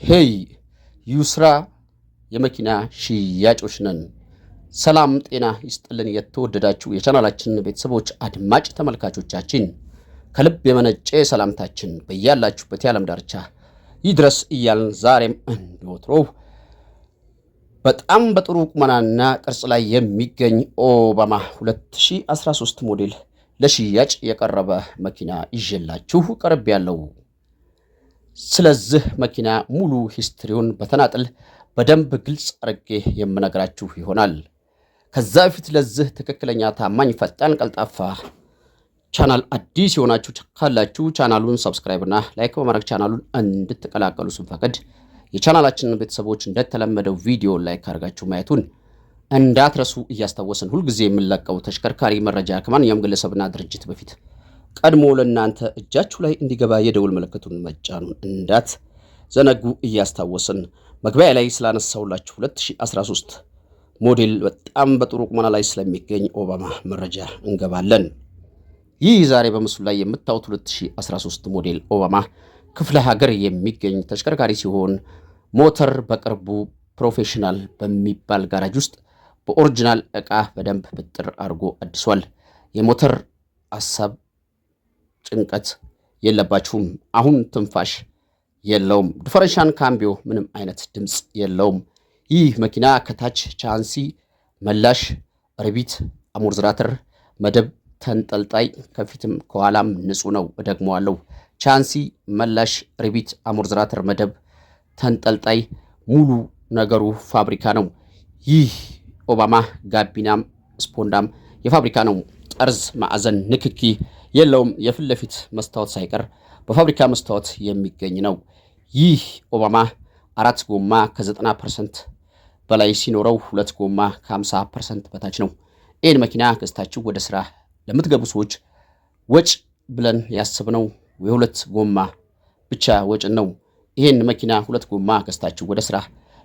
ሄይ ዩስራ የመኪና ሽያጮች ነን። ሰላም ጤና ይስጥልን። የተወደዳችሁ የቻናላችን ቤተሰቦች አድማጭ ተመልካቾቻችን ከልብ የመነጨ ሰላምታችን በያላችሁበት የዓለም ዳርቻ ይድረስ እያልን ዛሬም እንደወትሮው በጣም በጥሩ ቁመናና ቅርጽ ላይ የሚገኝ ኦባማ 2013 ሞዴል ለሽያጭ የቀረበ መኪና ይዤላችሁ ቀርብ ያለው። ስለዚህ መኪና ሙሉ ሂስትሪውን በተናጥል በደንብ ግልጽ አድርጌ የምነግራችሁ ይሆናል። ከዛ በፊት ለዚህ ትክክለኛ ታማኝ ፈጣን ቀልጣፋ ቻናል አዲስ የሆናችሁ ካላችሁ ቻናሉን ሰብስክራይብ እና ላይክ በማድረግ ቻናሉን እንድትቀላቀሉ ስንፈቅድ የቻናላችንን ቤተሰቦች እንደተለመደው ቪዲዮ ላይክ አድርጋችሁ ማየቱን እንዳትረሱ እያስታወስን ሁልጊዜ የምንለቀው ተሽከርካሪ መረጃ ከማንኛውም ግለሰብና ድርጅት በፊት ቀድሞ ለእናንተ እጃችሁ ላይ እንዲገባ የደውል ምልክቱን መጫኑን እንዳትዘነጉ እያስታወስን መግቢያ ላይ ስላነሳውላችሁ 2013 ሞዴል በጣም በጥሩ ቁመና ላይ ስለሚገኝ ኦባማ መረጃ እንገባለን። ይህ ዛሬ በምስሉ ላይ የምታዩት 2013 ሞዴል ኦባማ ክፍለ ሀገር የሚገኝ ተሽከርካሪ ሲሆን ሞተር በቅርቡ ፕሮፌሽናል በሚባል ጋራጅ ውስጥ በኦሪጂናል ዕቃ በደንብ ብጥር አድርጎ አድሷል። የሞተር ሀሳብ ጭንቀት የለባችሁም። አሁን ትንፋሽ የለውም። ዲፈረንሻል ካምቢዮ ምንም አይነት ድምፅ የለውም። ይህ መኪና ከታች ቻንሲ፣ መላሽ፣ ሪቢት፣ አሞርትራተር፣ መደብ ተንጠልጣይ ከፊትም ከኋላም ንጹህ ነው። እደግመዋለሁ። ቻንሲ፣ መላሽ፣ ሪቢት፣ አሞርትራተር፣ መደብ ተንጠልጣይ ሙሉ ነገሩ ፋብሪካ ነው። ይህ ኦባማ ጋቢናም ስፖንዳም የፋብሪካ ነው። ጠርዝ ማዕዘን ንክኪ የለውም። የፊት ለፊት መስታወት ሳይቀር በፋብሪካ መስታወት የሚገኝ ነው። ይህ ኦባማ 4 ጎማ ከ90% በላይ ሲኖረው 2 ጎማ ከ50% በታች ነው። ይህን መኪና ገዝታችሁ ወደ ስራ ለምትገቡ ሰዎች ወጭ ብለን ያስብነው የ2 ጎማ ብቻ ወጭ ነው። ይህን መኪና 2 ጎማ ገዝታችሁ ወደ ስራ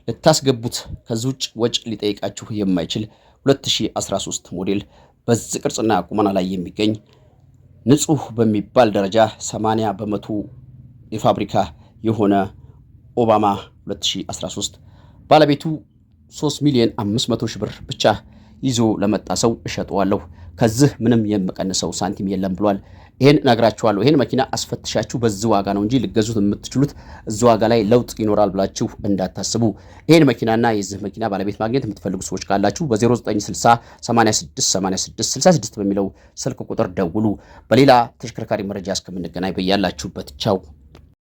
ልታስገቡት ከዚህ ውጭ ወጭ ሊጠይቃችሁ የማይችል 2013 ሞዴል በዚህ ቅርጽና ቁመና ላይ የሚገኝ ንጹህ በሚባል ደረጃ 80 በመቶ የፋብሪካ የሆነ ኦባማ 2013 ባለቤቱ 3,500,000 ብር ብቻ ይዞ ለመጣ ሰው እሸጠዋለሁ። ከዚህ ምንም የምቀንሰው ሳንቲም የለም ብሏል። ይሄን ነግራችኋለሁ። ይሄን መኪና አስፈትሻችሁ በዚህ ዋጋ ነው እንጂ ልገዙት የምትችሉት እዚህ ዋጋ ላይ ለውጥ ይኖራል ብላችሁ እንዳታስቡ። ይሄን መኪናና የዚህ መኪና ባለቤት ማግኘት የምትፈልጉ ሰዎች ካላችሁ በ0960 86 86 66 በሚለው ስልክ ቁጥር ደውሉ። በሌላ ተሽከርካሪ መረጃ እስከምንገናኝ በያላችሁበት ቻው።